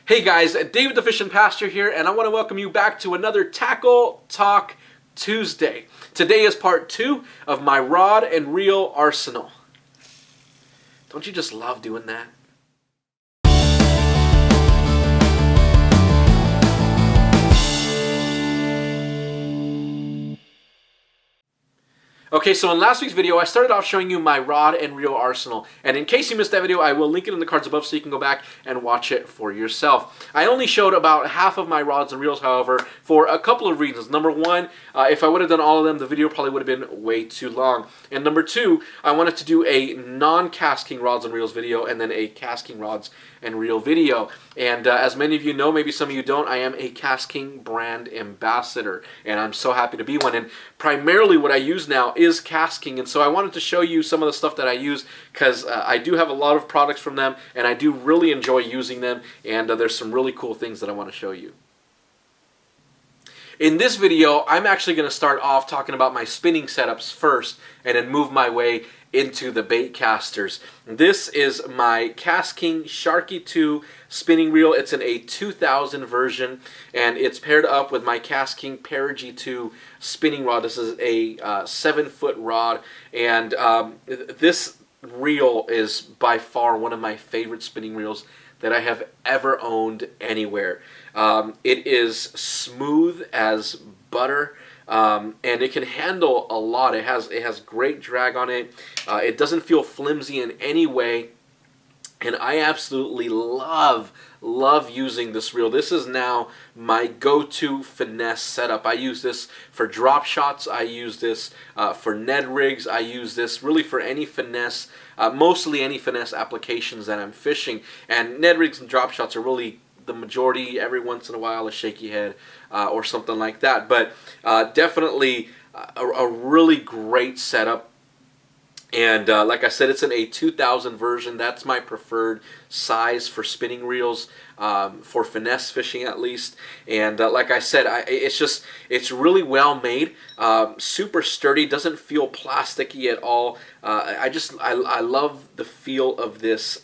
Hey guys, David the Fishing Pastor here, and I want to welcome you back to another Tackle Talk Tuesday. Today is part 2 of my rod and reel arsenal. Don't you just love doing that? Okay, so in last week's video, I started off showing you my rod and reel arsenal. And in case you missed that video, I will link it in the cards above so you can go back and watch it for yourself. I only showed about half of my rods and reels, however, for a couple of reasons. Number one, if I would have done all of them, the video probably would have been way too long. And number two, I wanted to do a non-casking rods and reels video and then a casking rods and reel video. And as many of you know, maybe some of you don't, I am a casking brand ambassador, and I'm so happy to be one. And primarily what I use now is casking, and so I wanted to show you some of the stuff that I use because I do have a lot of products from them, and I do really enjoy using them, and there's some really cool things that I want to show you. In this video, I'm actually going to start off talking about my spinning setups first and then move my way into the bait casters. This is my Casking Sharky 2 spinning reel. It's in a 2000 version, and it's paired up with my Casking Perigee 2 spinning rod. This is a 7-foot rod, and this reel is by far one of my favorite spinning reels that I have ever owned anywhere. It is smooth as butter. And it can handle a lot. It has great drag on it. It doesn't feel flimsy in any way, and I absolutely love using this reel. This is now my go-to finesse setup. I use this for drop shots. I use this for Ned rigs. I use this really for any finesse, mostly any finesse applications that I'm fishing. And Ned rigs and drop shots are really the majority. Every once in a while a shaky head or something like that, but definitely a really great setup. And like I said, it's in a 2000 version. That's my preferred size for spinning reels, for finesse fishing at least. And like I said, it's really well made, super sturdy, doesn't feel plasticky at all. I love the feel of this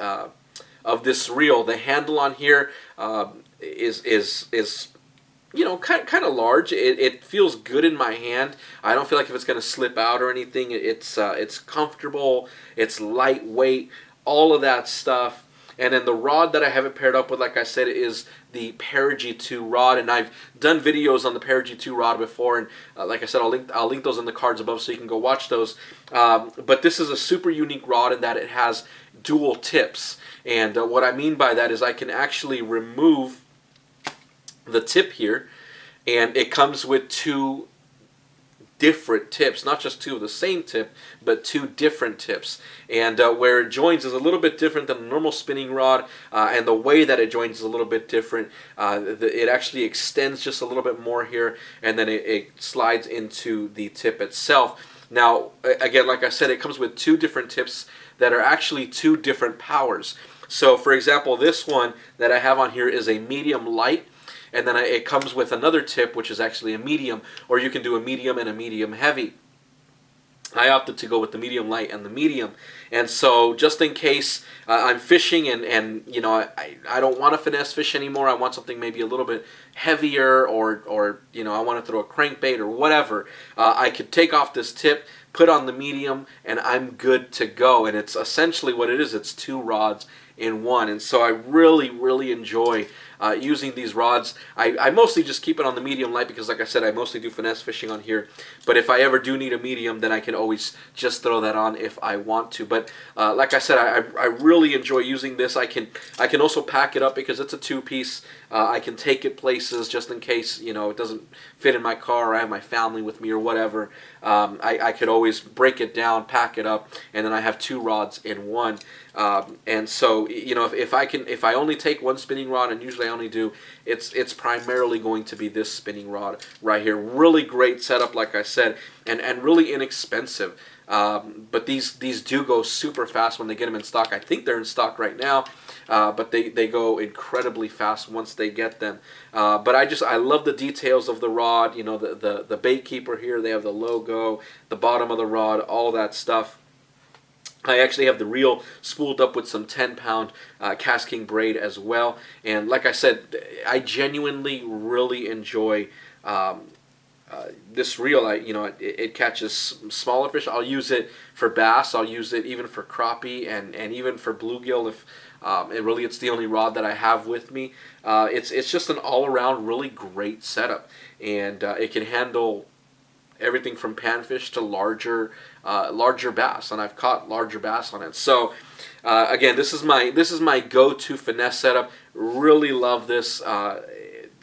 reel. The handle on here is you know, kind of large. It feels good in my hand. I don't feel like if it's going to slip out or anything. It's comfortable. It's lightweight. All of that stuff. And then the rod that I have it paired up with, like I said, is the Perigee 2 rod, and I've done videos on the Perigee 2 rod before, and like I said, I'll link those in the cards above so you can go watch those. But this is a super unique rod in that it has dual tips, and what I mean by that is I can actually remove the tip here, and it comes with 2 different tips, not just 2 of the same tip, but 2 different tips. And where it joins is a little bit different than a normal spinning rod, and the way that it joins is a little bit different. It actually extends just a little bit more here, and then it slides into the tip itself. Now, again, like I said, it comes with 2 different tips that are actually 2 different powers. So, for example, this one that I have on here is a medium light, and then it comes with another tip which is actually a medium, or you can do a medium and a medium heavy. I opted to go with the medium light and the medium, and so just in case I'm fishing and you know, I don't want to finesse fish anymore, I want something maybe a little bit heavier, or you know, I want to throw a crankbait or whatever, I could take off this tip, put on the medium, and I'm good to go. And it's essentially what it is. It's 2 rods in one, and so I really enjoy using these rods. I mostly just keep it on the medium light because, like I said, I mostly do finesse fishing on here, but if I ever do need a medium, then I can always just throw that on if I want to. But like I said, I really enjoy using this. I can also pack it up because it's a 2-piece. I can take it places just in case, you know, it doesn't fit in my car, or I have my family with me or whatever. I could always break it down, pack it up, and then I have 2 rods in one. And so, you know, if I only take 1 spinning rod, and usually I only do, it's primarily going to be this spinning rod right here. Really great setup, like I said, and really inexpensive. But these do go super fast when they get them in stock. I think they're in stock right now, but they go incredibly fast once they get them. But I love the details of the rod. You know, the bait keeper here, they have the logo, the bottom of the rod, all that stuff. I actually have the reel spooled up with some 10-pound Cast King braid as well. And like I said, I genuinely really enjoy this reel. It catches smaller fish. I'll use it for bass. I'll use it even for crappie and even for bluegill if it's the only rod that I have with me. It's just an all-around really great setup, and it can handle everything from panfish to larger bass, and I've caught larger bass on it. So again, this is my go-to finesse setup. Really love this.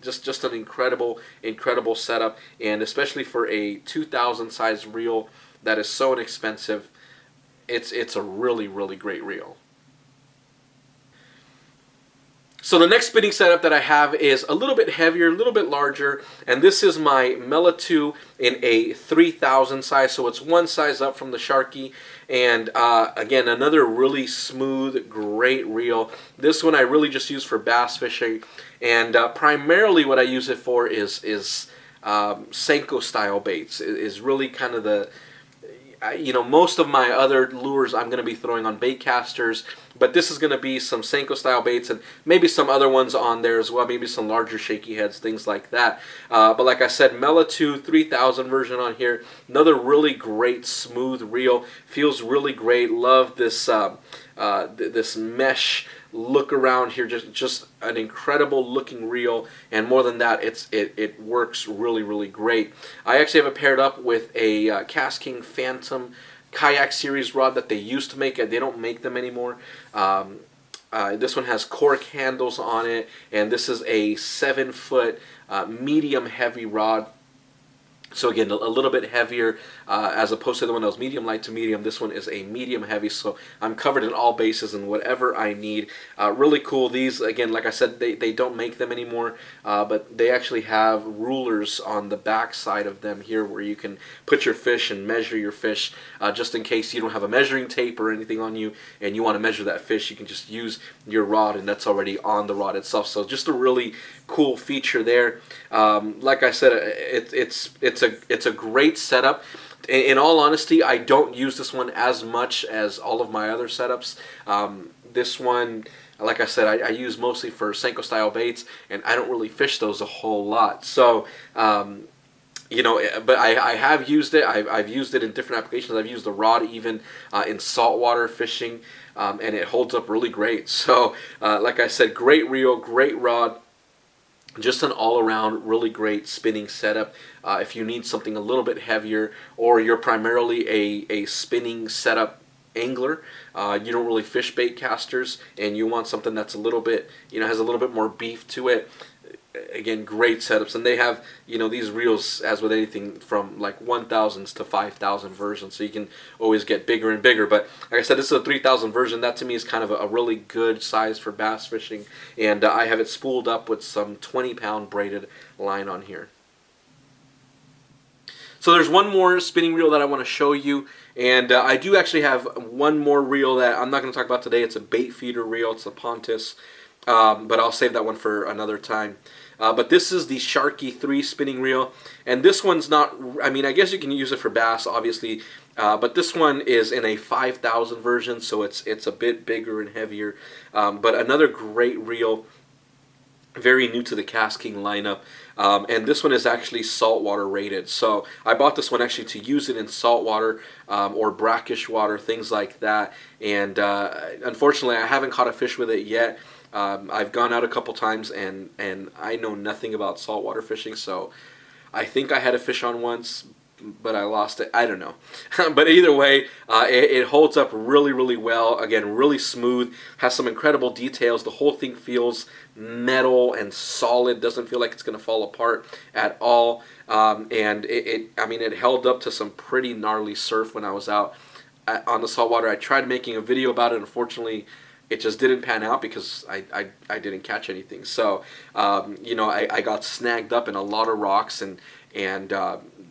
Just an incredible setup, and especially for a 2,000 size reel that is so inexpensive, it's a really great reel. So the next spinning setup that I have is a little bit heavier, a little bit larger, and this is my Mela 2 in a 3,000 size, so it's one size up from the Sharky. And again, another really smooth, great reel. This one I really just use for bass fishing, and primarily what I use it for is Senko style baits. Is really kind of the most of my other lures I'm going to be throwing on baitcasters, but this is going to be some Senko style baits and maybe some other ones on there as well, maybe some larger shaky heads, things like that. But like I said, Mela 2 3000 version on here. Another really great smooth reel. Feels really great. Love this this mesh look around here. Just an incredible looking reel, and more than that, it works really great. I actually have it paired up with a Cast King Phantom kayak series rod that they used to make. They don't make them anymore. This one has cork handles on it, and this is a 7-foot medium heavy rod. So again, a little bit heavier as opposed to the one that was medium light to medium. This one is a medium heavy, so I'm covered in all bases and whatever I need. Really cool. These, again, like I said, they don't make them anymore, but they actually have rulers on the back side of them here where you can put your fish and measure your fish, just in case you don't have a measuring tape or anything on you and you want to measure that fish. You can just use your rod, and that's already on the rod itself. So just a really cool feature there. Like I said, it's a great setup. In all honesty, I don't use this one as much as all of my other setups. This one, like I said, I use mostly for Senko style baits, and I don't really fish those a whole lot. So but I have used it. I've used it in different applications. I've used the rod even in saltwater fishing, and it holds up really great. So like I said, great reel, great rod. Just an all-around really great spinning setup. If you need something a little bit heavier, or you're primarily a spinning setup angler, you don't really fish bait casters, and you want something that's a little bit, has a little bit more beef to it. Again, great setups, and they have these reels, as with anything, from like 1,000s to 5,000 versions, so you can always get bigger and bigger. But like I said, this is a 3,000 version. That to me is kind of a really good size for bass fishing, and I have it spooled up with some 20-pound braided line on here. So there's one more spinning reel that I want to show you, and I do actually have one more reel that I'm not going to talk about today. It's a bait feeder reel. It's a Pontus, but I'll save that one for another time. But this is the Sharky 3 spinning reel, and this one's not, I mean, I guess you can use it for bass, obviously, but this one is in a 5,000 version, so it's a bit bigger and heavier, but another great reel, very new to the Cast King lineup, and this one is actually saltwater rated. So I bought this one actually to use it in saltwater or brackish water, things like that, and unfortunately I haven't caught a fish with it yet. I've gone out a couple times, and I know nothing about saltwater fishing, so I think I had a fish on once, but I lost it. I don't know. But either way, it holds up really well. Again, really smooth, has some incredible details. The whole thing feels metal and solid, doesn't feel like it's going to fall apart at all. And I mean, it held up to some pretty gnarly surf when I was out on the saltwater. I tried making a video about it. Unfortunately, it just didn't pan out because I didn't catch anything. So I got snagged up in a lot of rocks, and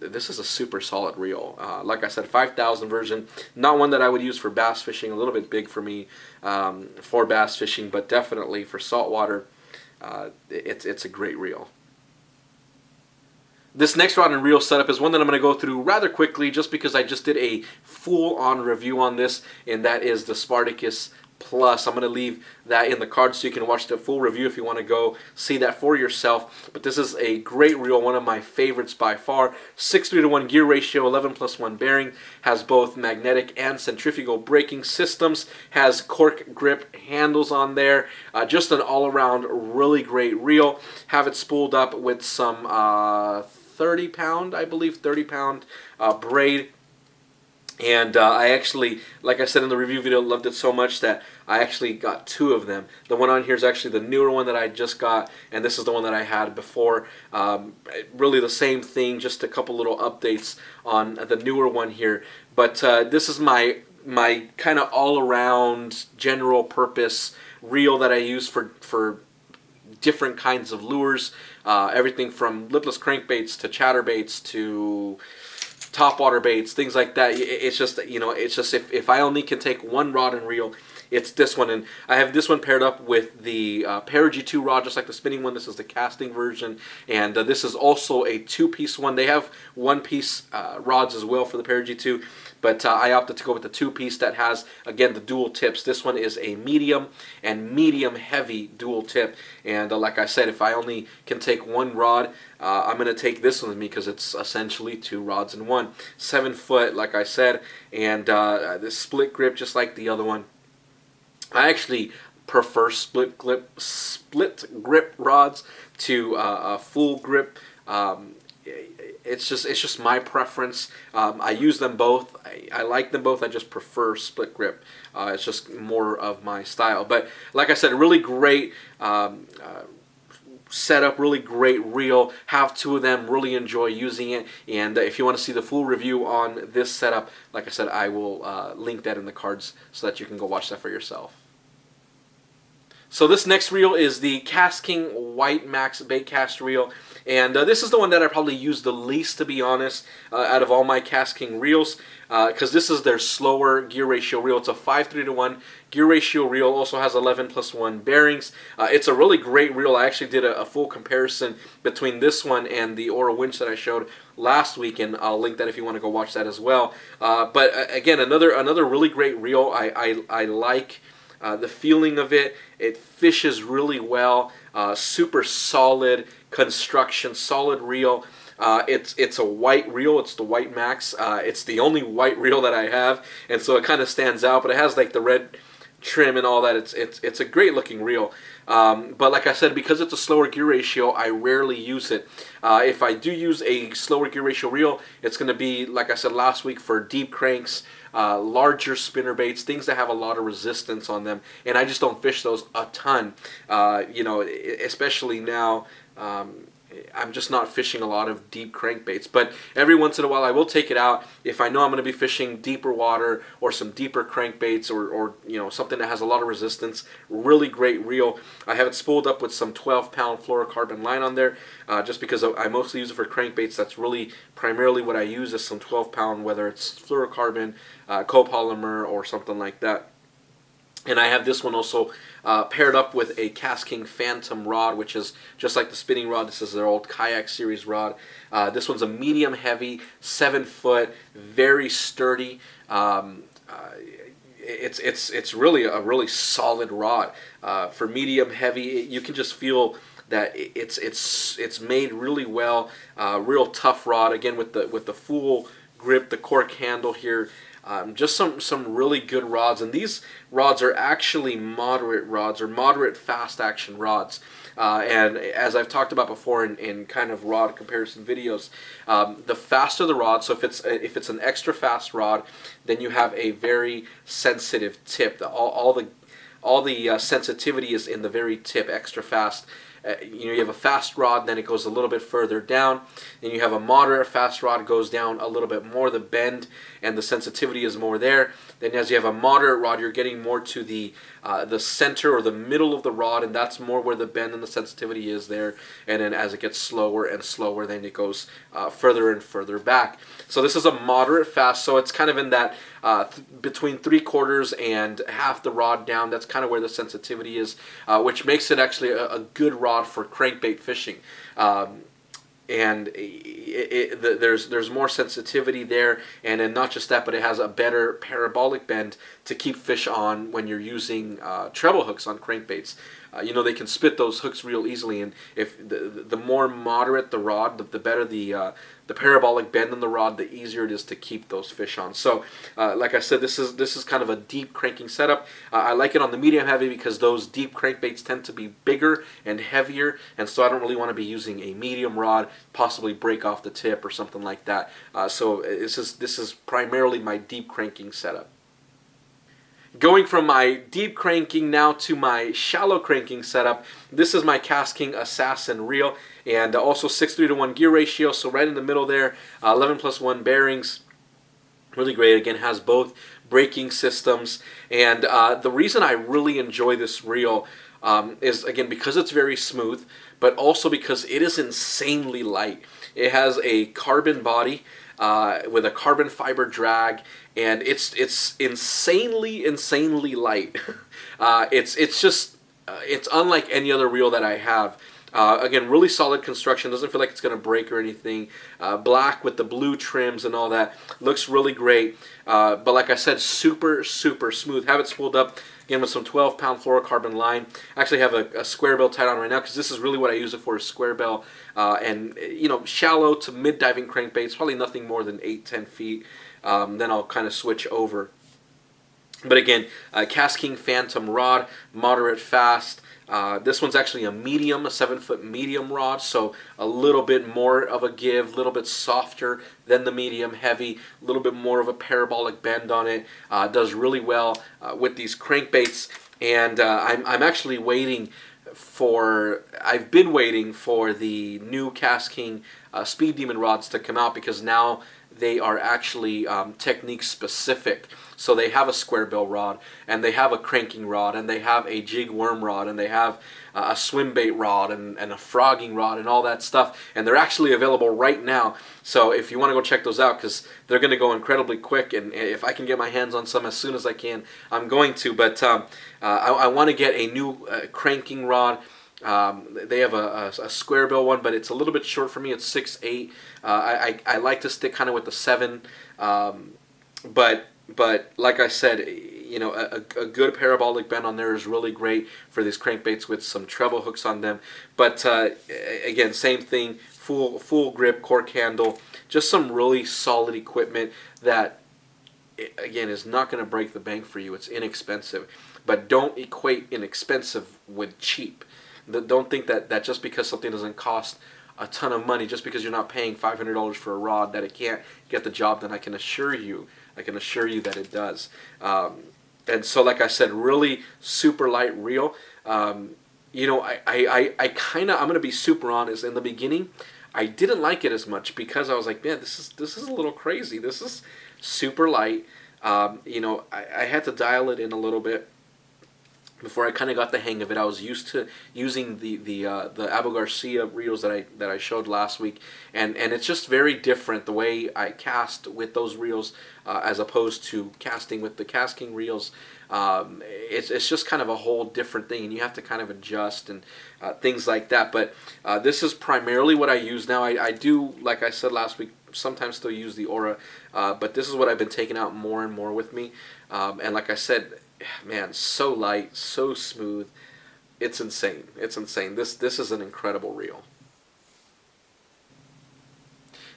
this is a super solid reel. Like I said, 5,000 version, not one that I would use for bass fishing. A little bit big for me for bass fishing, but definitely for saltwater, it's a great reel. This next rod and reel setup is one that I'm going to go through rather quickly just because I just did a full-on review on this, and that is the Spartacus Plus. I'm going to leave that in the card so you can watch the full review if you want to go see that for yourself. But this is a great reel, one of my favorites by far. 6:3:1 gear ratio, 11+1 bearing, has both magnetic and centrifugal braking systems, has cork grip handles on there. Just an all-around really great reel. Have it spooled up with some 30-pound, I believe, 30-pound braid. And I actually, like I said in the review video, loved it so much that I actually got 2 of them. The one on here is actually the newer one that I just got, and this is the one that I had before. Really the same thing, just a couple little updates on the newer one here. But this is my kind of all-around general purpose reel that I use for different kinds of lures. Everything from lipless crankbaits to chatterbaits to topwater baits, things like that. It's just, you know, it's just if I only can take one rod and reel, it's this one. And I have this one paired up with the Perigee 2 rod, just like the spinning one. This is the casting version, and this is also a 2-piece one. They have 1-piece rods as well for the Perigee 2, but I opted to go with the 2-piece that has, again, the dual tips. This one is a medium and medium heavy dual tip, and like I said, if I only can take one rod, I'm going to take this one with me because it's essentially 2 rods in one. 7 foot, like I said, and this split grip just like the other one. I actually prefer split grip rods to a full grip. It's just my preference. I use them both. I like them both. I just prefer split grip. It's just more of my style. But like I said, a really great setup, really great reel. Have 2 of them, really enjoy using it. And if you want to see the full review on this setup, like I said, I will link that in the cards so that you can go watch that for yourself. So this next reel is the KastKing White Max baitcaster reel, and this is the one that I probably use the least, to be honest, out of all my KastKing reels, because this is their slower gear ratio reel. It's a 5:3:1 gear ratio reel. Also has 11+1 bearings. It's a really great reel. I actually did a full comparison between this one and the Ora winch that I showed last week, and I'll link that if you want to go watch that as well. But again, another really great reel. I like the feeling of it. It fishes really well. Super solid construction, solid reel. It's a white reel. It's the White Max. It's the only white reel that I have, and so it kind of stands out. But it has like the red trim and all that. It's a great looking reel. But like I said, because it's a slower gear ratio, I rarely use it. If I do use a slower gear ratio reel, it's going to be, like I said last week, for deep cranks, larger spinner baits, things that have a lot of resistance on them, and I just don't fish those a ton. You know, especially now. I'm just not fishing a lot of deep crankbaits, but every once in a while I will take it out if I know I'm going to be fishing deeper water or some deeper crankbaits, or you know, something that has a lot of resistance. Really great reel. I have it spooled up with some 12-pound fluorocarbon line on there, just because I mostly use it for crankbaits. That's really primarily what I use, is some 12-pound, whether it's fluorocarbon, copolymer, or something like that. And I have this one also paired up with a KastKing Phantom rod, which is just like the spinning rod. This is their old kayak series rod. This one's a medium heavy, 7 foot, very sturdy. It's really a really solid rod. For medium heavy, you can just feel that it's made really well. Real tough rod, again with the full grip, the cork handle here. Just some really good rods, and these rods are actually moderate rods, or moderate fast action rods. And as I've talked about before in kind of rod comparison videos, the faster the rod, so if it's an extra fast rod, then you have a very sensitive tip. All the sensitivity is in the very tip, extra fast. You know, you have a fast rod, then it goes a little bit further down. Then you have a moderate fast rod, goes down a little bit more. The bend and the sensitivity is more there. Then as you have a moderate rod, you're getting more to the center or the middle of the rod, and that's more where the bend and the sensitivity is there. And then as it gets slower and slower, then it goes further and further back. So this is a moderate fast, so it's kind of in that between 3/4 and half the rod down. That's kind of where the sensitivity is, which makes it actually a good rod for crankbait fishing. and there's more sensitivity there, and then not just that, but it has a better parabolic bend to keep fish on when you're using treble hooks on crankbaits. You know, they can spit those hooks real easily, and if the more moderate the rod, the better the parabolic bend in the rod, the easier it is to keep those fish on. So, like I said, this is kind of a deep cranking setup. I like it on the medium heavy because those deep crankbaits tend to be bigger and heavier, and so I don't really want to be using a medium rod, possibly break off the tip or something like that. So this is primarily my deep cranking setup. Going from my deep cranking now to my shallow cranking setup, this is my KastKing Assassin reel, and also 6:3 to 1 gear ratio, so right in the middle there, 11+1 bearings, really great. Again, has both braking systems, and the reason I really enjoy this reel is, again, because it's very smooth, but also because it is insanely light. It has a carbon body with a carbon fiber drag, and it's insanely light. It's just it's unlike any other reel that I have. Again, really solid construction. Doesn't feel like it's going to break or anything. Black with the blue trims and all that. Looks really great. But like I said, super smooth. Have it spooled up again with some 12-pound fluorocarbon line. I actually have a square bill tied on right now because this is really what I use it for, is square bill. And you know, shallow to mid diving crankbaits, probably nothing more than 8-10 feet. Then I'll kind of switch over. But again, KastKing Phantom rod, moderate fast. This one's actually a medium, a 7-foot medium rod, so a little bit more of a give, a little bit softer than the medium heavy, a little bit more of a parabolic bend on it. Does really well with these crankbaits, and I'm actually waiting for, I've been waiting for the new KastKing Speed Demon rods to come out, because now they are actually technique specific. So they have a square bill rod, and they have a cranking rod, and they have a jig worm rod, and they have a Swimbait rod, and a frogging rod, and all that stuff. And they're actually available right now. So if you want to go check those out, because they're going to go incredibly quick, and if I can get my hands on some as soon as I can, I'm going to. But I want to get a new cranking rod. They have a square bill one, but it's a little bit short for me. It's 6'8". I like to stick kind of with the 7, but like I said, you know, a good parabolic bend on there is really great for these crankbaits with some treble hooks on them. But again, same thing, full grip, cork handle, just some really solid equipment that, again, is not going to break the bank for you. It's inexpensive, but don't equate inexpensive with cheap. Don't think that just because something doesn't cost a ton of money, just because you're not paying $500 for a rod, that it can't get the job done. I can assure you that it does. And so, like I said, really super light reel. You know, I kind of, I'm gonna be super honest. In the beginning, I didn't like it as much because I was like, man, this is a little crazy. This is super light. You know, I had to dial it in a little bit before I kind of got the hang of it. I was used to using the Abu Garcia reels that I showed last week, and it's just very different the way I cast with those reels as opposed to casting with the KastKing reels. It's just kind of a whole different thing, and you have to kind of adjust and things like that. But this is primarily what I use now. I do, like I said last week, sometimes still use the Aura, but this is what I've been taking out more and more with me. And like I said, man, so light, so smooth. It's insane. It's insane. This is an incredible reel.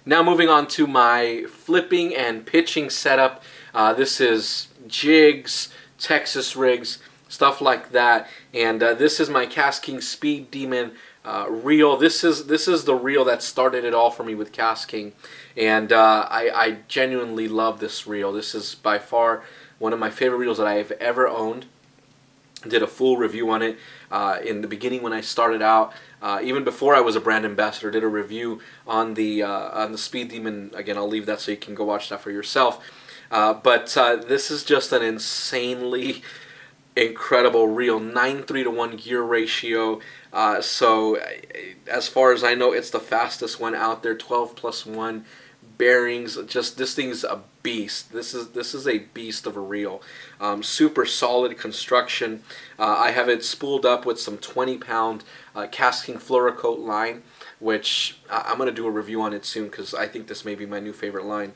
Now moving on to my flipping and pitching setup. This is jigs, Texas rigs, stuff like that. And this is my KastKing Speed Demon reel. This is the reel that started it all for me with KastKing, and I genuinely love this reel. This is by far one of my favorite reels that I have ever owned. Did a full review on it in the beginning when I started out. Even before I was a brand ambassador, did a review on the Speed Demon. Again, I'll leave that so you can go watch that for yourself. But this is just an insanely incredible reel. 9:3 to 1 gear ratio. So as far as I know, it's the fastest one out there. 12+1 bearings. Just, this thing's a beast. This is a beast of a reel. Super solid construction. I have it spooled up with some 20-pound casking Fluorocoat line, which I'm going to do a review on it soon because I think this may be my new favorite line.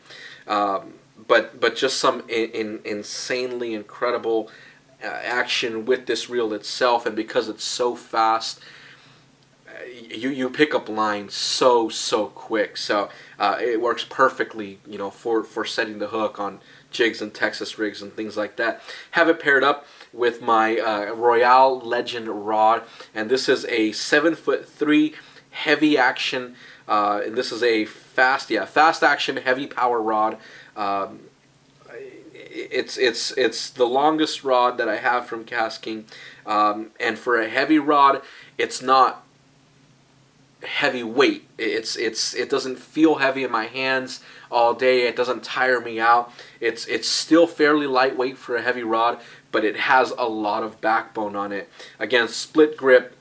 But just some insanely incredible action with this reel itself, and because it's so fast, you pick up line so quick. So it works perfectly, you know, for setting the hook on jigs and Texas rigs and things like that. Have it paired up with my Royale Legend rod, and this is a 7'3" heavy action, and this is a fast action heavy power rod. It's the longest rod that I have from casking, and for a heavy rod, it's not heavy weight. It doesn't feel heavy in my hands all day. It doesn't tire me out. It's still fairly lightweight for a heavy rod, but it has a lot of backbone on it. Again, split grip,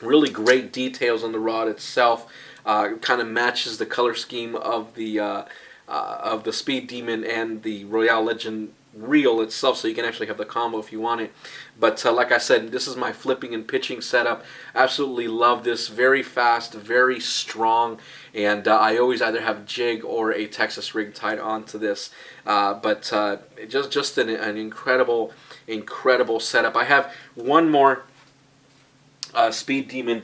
really great details on the rod itself. Kind of matches the color scheme of the Speed Demon and the Royale Legend reel itself, so you can actually have the combo if you want it. But like I said, this is my flipping and pitching setup. Absolutely love this. Very fast, very strong, and I always either have jig or a Texas rig tied onto this. But just an incredible setup. I have one more Speed Demon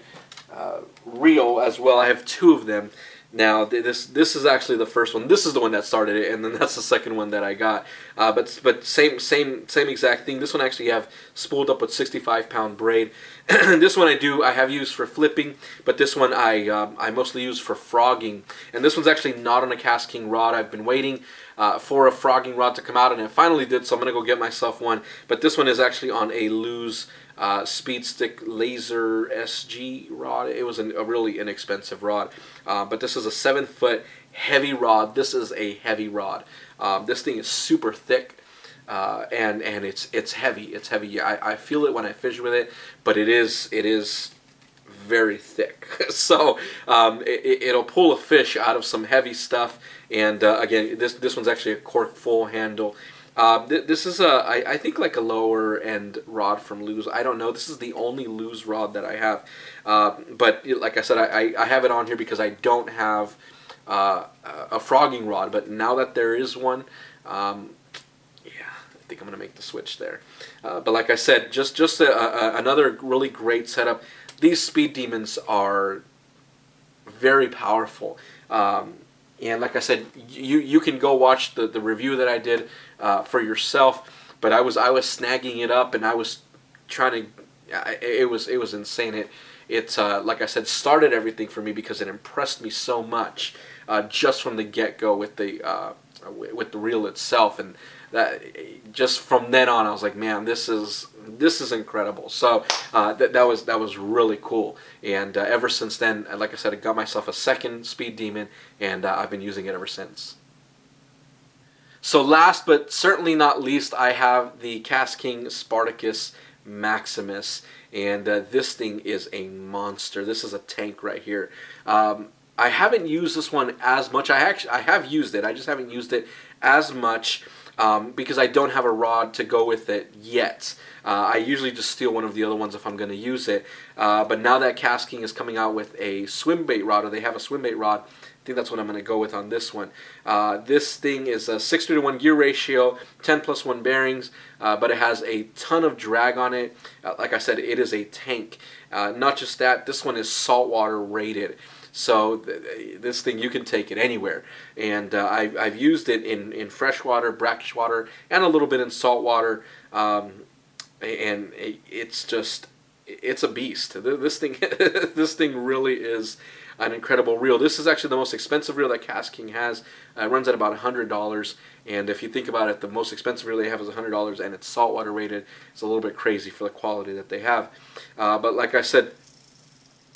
reel as well. I have two of them. Now this is actually the first one. This is the one that started it, and then that's the second one that I got. But same exact thing. This one actually have spooled up with 65-pound braid. This one I have used for flipping, but this one I mostly use for frogging. And this one's actually not on a casking rod. I've been waiting for a frogging rod to come out, and it finally did. So I'm gonna go get myself one. But this one is actually on a Lew's Speed Stick Laser SG rod. It was a really inexpensive rod, but this is a 7-foot heavy rod. This is a heavy rod. This thing is super thick, and it's heavy. It's heavy. I feel it when I fish with it, but it is very thick. So it'll pull a fish out of some heavy stuff. And again, this one's actually a cork full handle. This is I think like a lower end rod from Lew's. I don't know. This is the only Lew's rod that I have. But like I said, I have it on here because I don't have a frogging rod. But now that there is one, yeah, I think I'm gonna make the switch there. But like I said, just another really great setup. These Speed Demons are very powerful. And like I said, you can go watch the review that I did for yourself. But I was snagging it up, and I was trying to. It was insane. It like I said, started everything for me because it impressed me so much just from the get-go with the reel itself, and that just from then on I was like, man, this is incredible. So that was really cool, and ever since then, like I said, I got myself a second Speed Demon, and I've been using it ever since. So last but certainly not least, I have the KastKing Spartacus Maximus, and this thing is a monster. This is a tank right here. I haven't used this one as much. I have used it. I just haven't used it as much because I don't have a rod to go with it yet. I usually just steal one of the other ones if I'm going to use it. But now that KastKing is coming out with a Swimbait rod, or they have a Swimbait rod, I think that's what I'm going to go with on this one. This thing is a 6:1 gear ratio, 10+1 bearings, but it has a ton of drag on it. Like I said, it is a tank. Not just that, this one is saltwater rated. So this thing, you can take it anywhere. And I've used it in freshwater, brackish water, and a little bit in saltwater. And it's a beast. This thing this thing really is an incredible reel. This is actually the most expensive reel that KastKing has. It runs at about $100, and if you think about it, the most expensive reel they have is $100, and it's saltwater rated. It's a little bit crazy for the quality that they have. But like I said,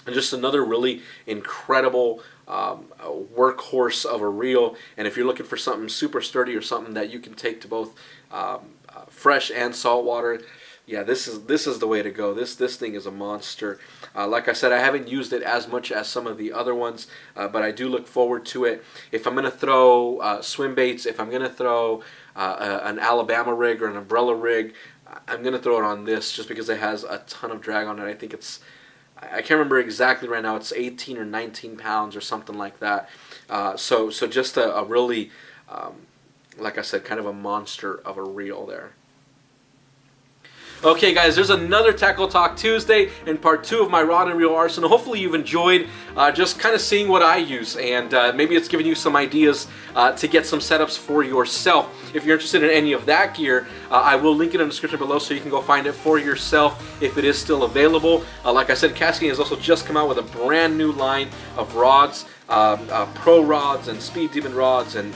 just another really incredible workhorse of a reel. And if you're looking for something super sturdy or something that you can take to both fresh and saltwater, yeah, this is the way to go. This thing is a monster. Like I said, I haven't used it as much as some of the other ones, but I do look forward to it. If I'm going to throw swim baits, if I'm going to throw an Alabama rig or an umbrella rig, I'm going to throw it on this just because it has a ton of drag on it. I think it's I can't remember exactly right now. It's 18 or 19 pounds or something like that. So just a really, like I said, kind of a monster of a reel there. Okay guys, there's another Tackle Talk Tuesday in part 2 of my rod and reel arsenal. Hopefully you've enjoyed just kind of seeing what I use, and maybe it's given you some ideas to get some setups for yourself. If you're interested in any of that gear, I will link it in the description below so you can go find it for yourself if it is still available. Like I said, Cascade has also just come out with a brand new line of rods. Pro rods and Speed Demon rods and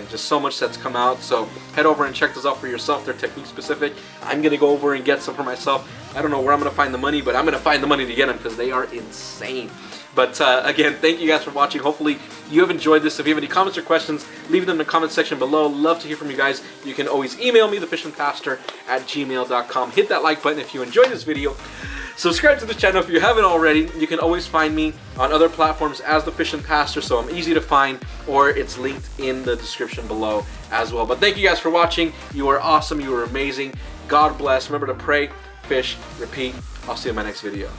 just so much that's come out. So head over and check those out for yourself. They're technique specific. I'm going to go over and get some for myself. I don't know where I'm going to find the money, but I'm going to find the money to get them because they are insane. But again, thank you guys for watching. Hopefully you have enjoyed this. If you have any comments or questions, leave them in the comment section below. Love to hear from you guys. You can always email me, thefishandpastor@gmail.com. Hit that like button if you enjoyed this video. Subscribe to the channel if you haven't already. You can always find me on other platforms as The Fish and Pastor, so I'm easy to find, or it's linked in the description below as well. But thank you guys for watching. You are awesome. You are amazing. God bless. Remember to pray, fish, repeat. I'll see you in my next video.